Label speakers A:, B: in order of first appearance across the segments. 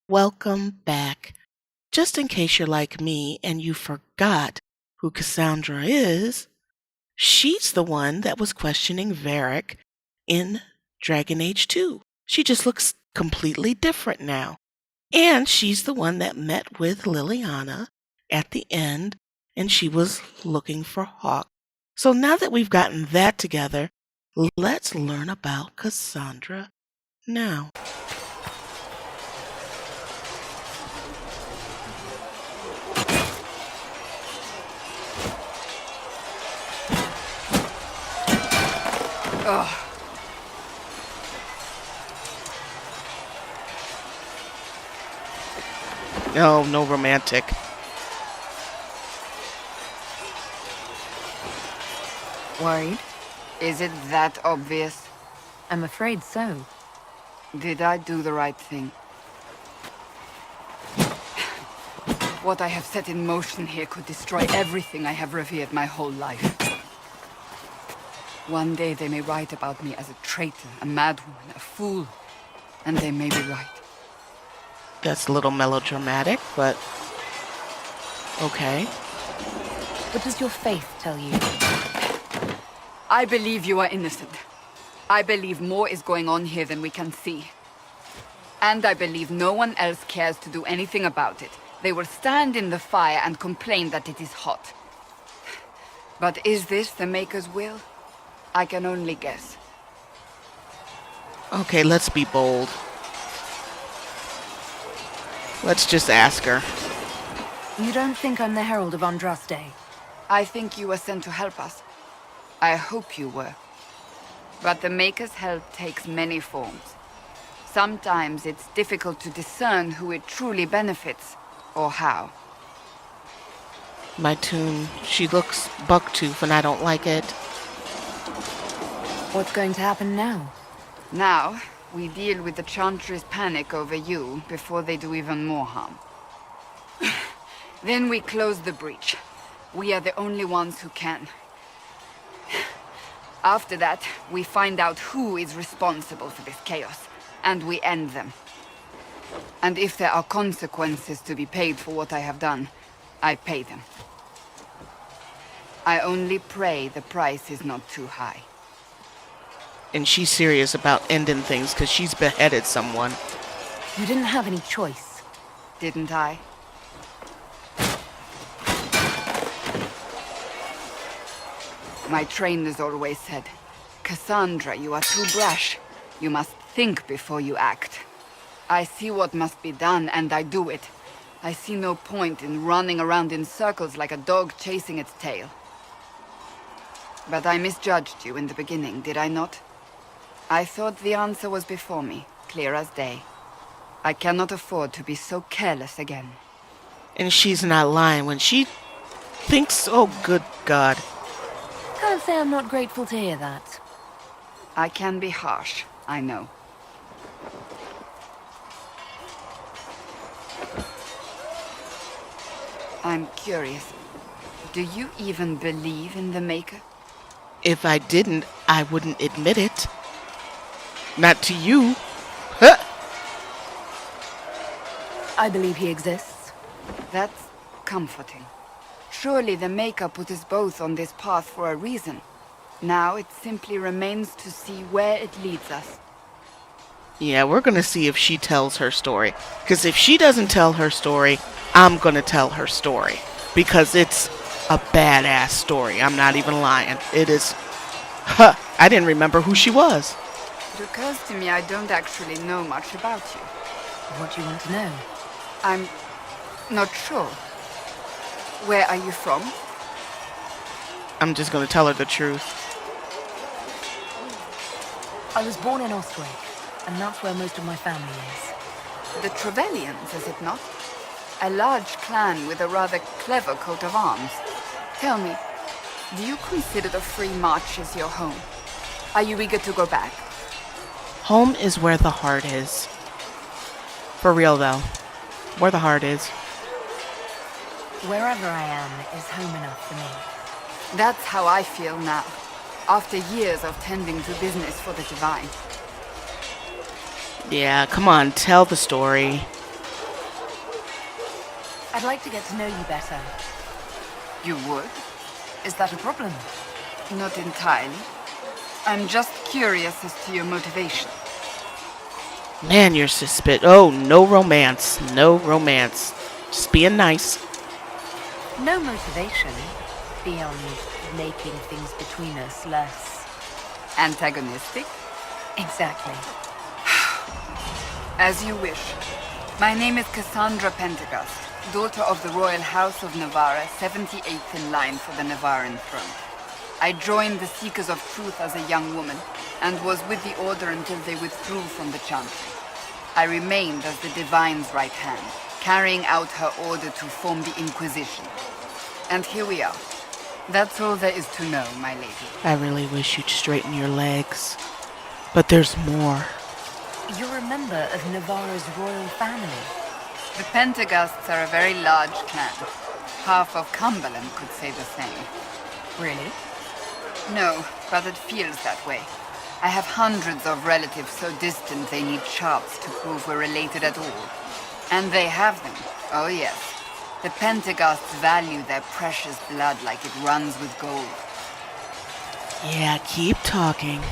A: Welcome back. Just in case you're like me and you forgot who Cassandra is, she's the one that was questioning Varric in Dragon Age 2. She just looks completely different now. And she's the one that met with Liliana at the end, and she was looking for Hawk. So now that we've gotten that together, let's learn about Cassandra now.
B: Ugh.
A: Oh, no romantic.
C: Worried?
B: Is it that obvious?
C: I'm afraid so.
B: Did I do the right thing? What I have set in motion here could destroy everything I have revered my whole life. One day they may write about me as a traitor, a madwoman, a fool, and they may be right.
A: That's a little melodramatic, but okay.
C: What does your faith tell you?
B: I believe you are innocent. I believe more is going on here than we can see. And I believe no one else cares to do anything about it. They will stand in the fire and complain that it is hot. But is this the Maker's will? I can only guess.
A: Okay, let's be bold. Let's just ask her.
C: You don't think I'm the Herald of Andraste?
B: I think you were sent to help us. I hope you were. But the Maker's help takes many forms. Sometimes it's difficult to discern who it truly benefits, or how.
A: My tune, she looks bucktooth and I don't like it.
C: What's going to happen now?
B: Now, we deal with the Chantry's panic over you before they do even more harm. Then we close the breach. We are the only ones who can. After that, we find out who is responsible for this chaos, and we end them. And if there are consequences to be paid for what I have done, I pay them. I only pray the price is not too high.
A: And she's serious about ending things because she's beheaded someone.
C: You didn't have any choice.
B: Didn't I? My trainers always said, Cassandra, you are too brash. You must think before you act. I see what must be done, and I do it. I see no point in running around in circles like a dog chasing its tail. But I misjudged you in the beginning, did I not? I thought the answer was before me, clear as day. I cannot afford to be so careless again.
A: And she's not lying when she thinks, oh, good God.
C: Can't say I'm not grateful to hear that.
B: I can be harsh, I know. I'm curious. Do you even believe in the Maker?
A: If I didn't, I wouldn't admit it. Not to you. Huh.
C: I believe he exists.
B: That's comforting. Surely the Maker put us both on this path for a reason. Now it simply remains to see where it leads us.
A: Yeah, we're going to see if she tells her story. Because if she doesn't tell her story, I'm going to tell her story. Because it's a badass story. I'm not even lying. It is... Huh. I didn't remember who she was.
B: It occurs to me I don't actually know much about you.
C: What do you want to know?
B: I'm not sure. Where are you from?
A: I'm just going to tell her the truth.
C: I was born in Ostwick, and that's where most of my family is.
B: The Trevellians, is it not? A large clan with a rather clever coat of arms. Tell me, do you consider the Free March as your home? Are you eager to go back?
A: Home is where the heart is. For real, though. Where the heart is.
C: Wherever I am is home enough for me.
B: That's how I feel now, after years of tending to business for the Divine.
A: Yeah, come on, tell the story.
C: I'd like to get to know you better.
B: You would?
C: Is that a problem?
B: Not entirely. I'm just curious as to your motivation.
A: Man, you're Oh, no romance. No romance. Just being nice.
C: No motivation beyond making things between us less...
B: Antagonistic?
C: Exactly.
B: As you wish. My name is Cassandra Pentecost, daughter of the Royal House of Navarra, 78th in line for the Navarran throne. I joined the Seekers of Truth as a young woman, and was with the Order until they withdrew from the Chantry. I remained as the Divine's right hand, carrying out her order to form the Inquisition. And here we are. That's all there is to know, my lady.
A: I really wish you'd straighten your legs. But there's more.
C: You're a member of Navarra's royal family.
B: The Pentecosts are a very large clan. Half of Cumberland could say the same.
C: Really?
B: No, but it feels that way. I have hundreds of relatives so distant they need charts to prove we're related at all. And they have them. Oh yes. The Pentecosts value their precious blood like it runs with gold.
A: Yeah, keep talking.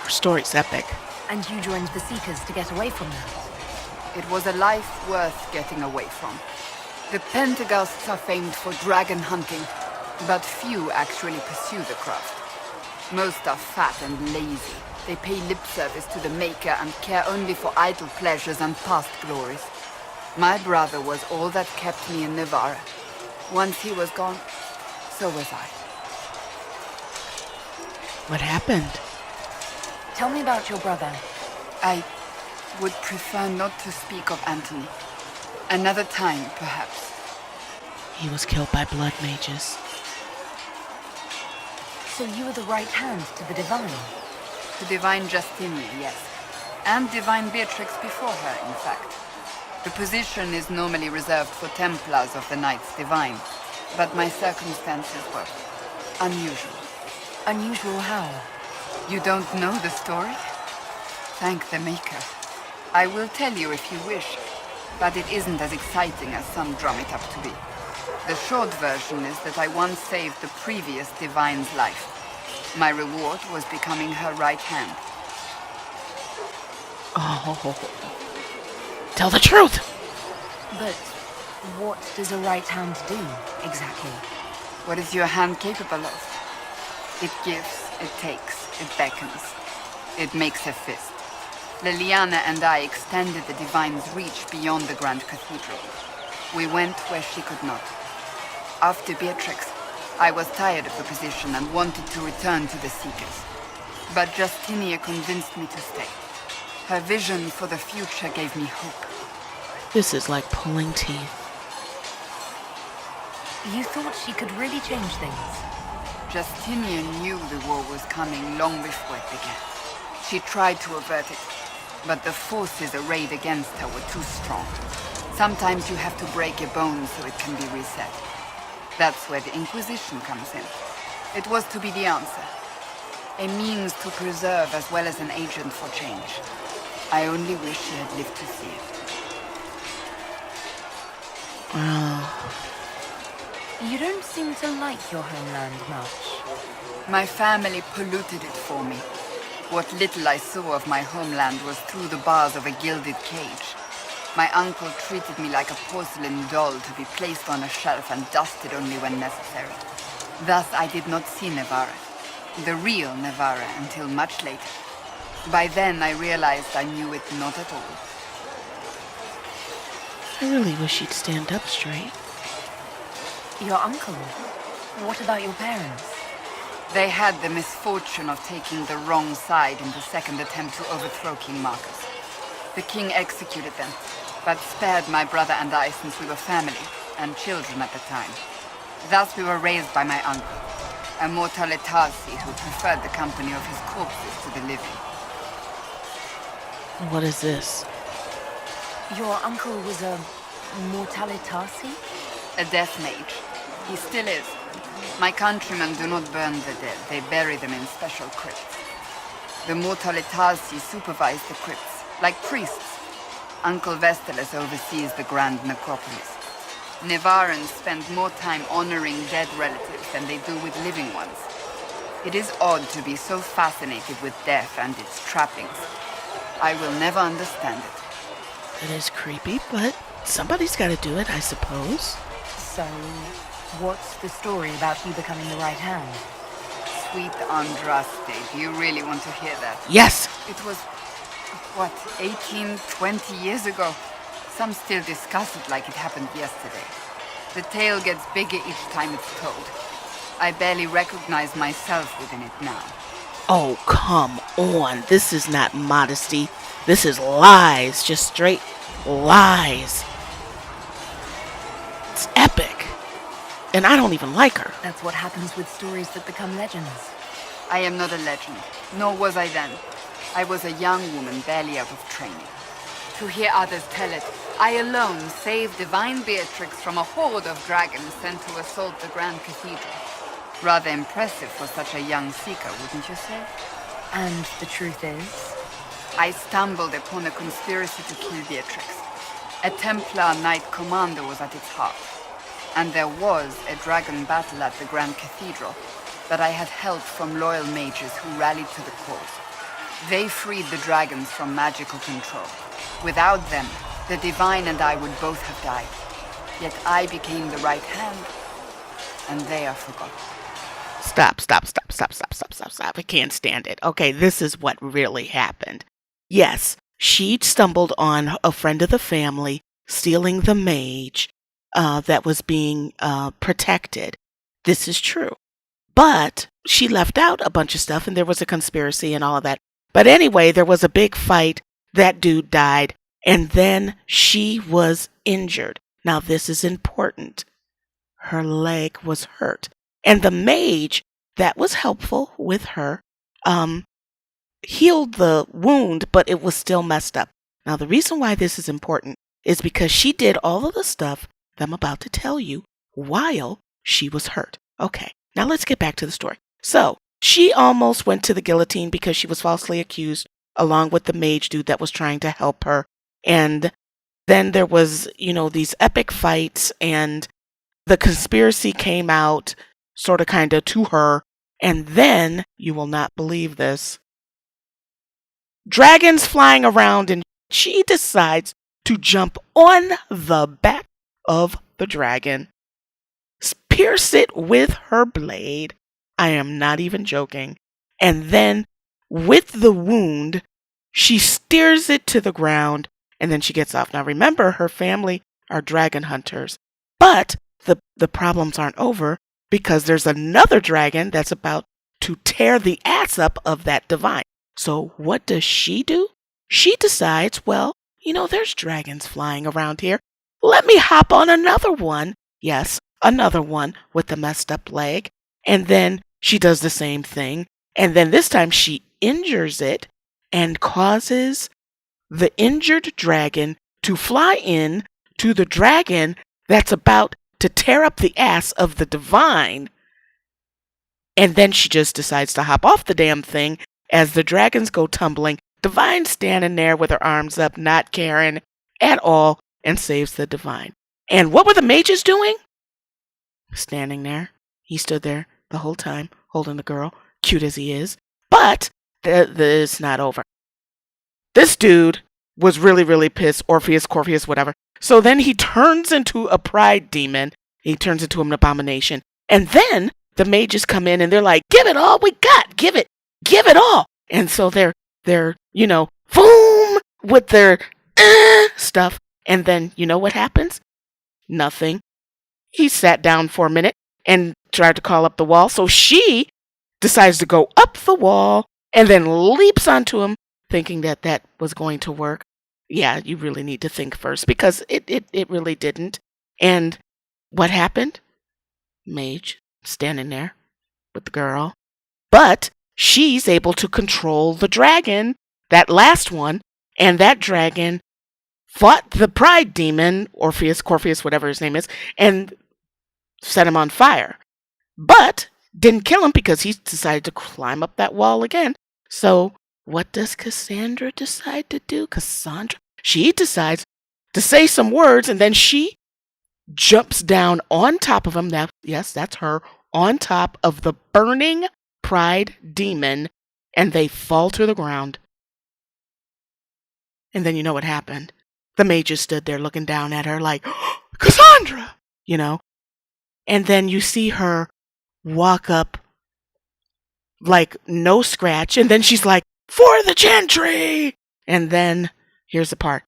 A: Her story's epic.
C: And you joined the Seekers to get away from that?
B: It was a life worth getting away from. The Pentecosts are famed for dragon hunting, but few actually pursue the craft. Most are fat and lazy. They pay lip service to the Maker and care only for idle pleasures and past glories. My brother was all that kept me in Navarra. Once he was gone, so was I.
A: What happened?
C: Tell me about your brother.
B: I would prefer not to speak of Anthony. Another time, perhaps.
A: He was killed by blood mages.
C: So you were the right hand to the Divine?
B: To Divine Justinia, yes. And Divine Beatrix before her, in fact. The position is normally reserved for Templars of the Knights Divine, but my circumstances were unusual.
C: Unusual how?
B: You don't know the story? Thank the Maker. I will tell you if you wish, but it isn't as exciting as some drum it up to be. The short version is that I once saved the previous Divine's life. My reward was becoming her right hand.
A: Oh. Tell the truth!
C: But what does a right hand do, exactly?
B: What is your hand capable of? It gives, it takes, it beckons. It makes a fist. Liliana and I extended the Divine's reach beyond the Grand Cathedral. We went where she could not. After Beatrix, I was tired of the position and wanted to return to the Seekers. But Justinia convinced me to stay. Her vision for the future gave me hope.
A: This is like pulling teeth.
C: You thought she could really change things?
B: Justinia knew the war was coming long before it began. She tried to avert it, but the forces arrayed against her were too strong. Sometimes you have to break a bone so it can be reset. That's where the Inquisition comes in. It was to be the answer. A means to preserve as well as an agent for change. I only wish she had lived to see it.
A: Well,
C: You don't seem to like your homeland much.
B: My family polluted it for me. What little I saw of my homeland was through the bars of a gilded cage. My uncle treated me like a porcelain doll to be placed on a shelf and dusted only when necessary. Thus I did not see Navarra, the real Navarra, until much later. By then I realized I knew it not at all.
A: I really wish you'd stand up straight.
C: Your uncle? What about your parents?
B: They had the misfortune of taking the wrong side in the second attempt to overthrow King Marcus. The king executed them, but spared my brother and I since we were family, and children at the time. Thus we were raised by my uncle, a mortalitarsi who preferred the company of his corpses to the living.
A: What is this?
C: Your uncle was a mortalitarsi?
B: A death mage. He still is. My countrymen do not burn the dead, they bury them in special crypts. The mortalitarsi supervise the crypts, like priests. Uncle Vestalis oversees the grand necropolis. Nevarans spend more time honoring dead relatives than they do with living ones. It is odd to be so fascinated with death and its trappings. I will never understand it.
A: It is creepy, but somebody's got to do it, I suppose.
C: So, what's the story about you becoming the right hand?
B: Sweet Andraste, do you really want to hear that?
A: Yes.
B: It was, 18, 20 years ago? Some still discuss it like it happened yesterday. The tale gets bigger each time it's told. I barely recognize myself within it now.
A: Oh, come on. This is not modesty. This is lies. Just straight lies. It's epic. And I don't even like her.
C: That's what happens with stories that become legends.
B: I am not a legend, nor was I then. I was a young woman barely out of training. To hear others tell it, I alone saved divine Beatrix from a horde of dragons sent to assault the Grand Cathedral. Rather impressive for such a young seeker, wouldn't you say?
C: And the truth is?
B: I stumbled upon a conspiracy to kill Beatrix. A Templar Knight Commander was at its heart. And there was a dragon battle at the Grand Cathedral, but I had help from loyal mages who rallied to the cause. They freed the dragons from magical control. Without them, the Divine and I would both have died. Yet I became the right hand, and they are forgotten.
A: Stop. I can't stand it. Okay, this is what really happened. Yes, she stumbled on a friend of the family stealing the mage that was being protected. This is true. But she left out a bunch of stuff, and there was a conspiracy and all of that. But anyway, there was a big fight. That dude died, and then she was injured. Now, this is important. Her leg was hurt. And the mage that was helpful with her healed the wound, but it was still messed up. Now, the reason why this is important is because she did all of the stuff that I'm about to tell you while she was hurt. Okay, now let's get back to the story. So, she almost went to the guillotine because she was falsely accused, along with the mage dude that was trying to help her. And then there was, these epic fights, and the conspiracy came out sort of kind of to her. And then, you will not believe this, dragons flying around, and she decides to jump on the back of the dragon, pierce it with her blade. I am not even joking. And then, with the wound, she steers it to the ground, and then she gets off. Now, remember, her family are dragon hunters. But the problems aren't over, because there's another dragon that's about to tear the ass up of that divine. So what does she do? She decides, well, there's dragons flying around here. Let me hop on another one. Yes, another one with the messed up leg. And then she does the same thing. And then this time she injures it and causes the injured dragon to fly in to the dragon that's about to tear up the ass of the divine. And then she just decides to hop off the damn thing as the dragons go tumbling. Divine standing there with her arms up, not caring at all, and saves the divine. And what were the mages doing? Standing there. He stood there the whole time, holding the girl, cute as he is. But it's not over. This dude was really, really pissed. Orpheus, Corpheus, whatever. So then he turns into a pride demon. He turns into an abomination. And then the mages come in and they're like, give it all we got. Give it all. And so they're boom, with their stuff. And then you know what happens? Nothing. He sat down for a minute and tried to call up the wall. So she decides to go up the wall and then leaps onto him, thinking that was going to work. Yeah, you really need to think first, because it really didn't. And what happened? Mage standing there with the girl. But she's able to control the dragon, that last one, and that dragon fought the pride demon, Orpheus, Corpheus, whatever his name is, and set him on fire. But didn't kill him because he decided to climb up that wall again. So what does Cassandra decide to do? She decides to say some words, and then she jumps down on top of him. Now, yes, that's her, on top of the burning pride demon, and they fall to the ground. And then you know what happened. The mages stood there looking down at her like, Cassandra! You know? And then you see her walk up like no scratch, and then she's like, for the gentry! And then, here's the part.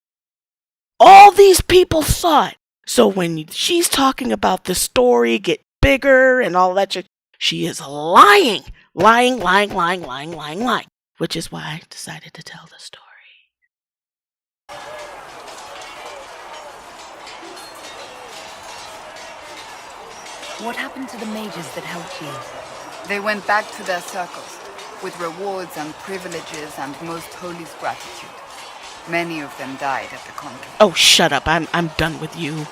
A: All these people saw it. So when she's talking about the story get bigger and all that shit, she is lying. Lying. Which is why I decided to tell the story.
C: What happened to the mages that helped you?
B: They went back to their circles, with rewards and privileges and most holy's gratitude. Many of them died at the conclave.
A: Oh, shut up. I'm done with you.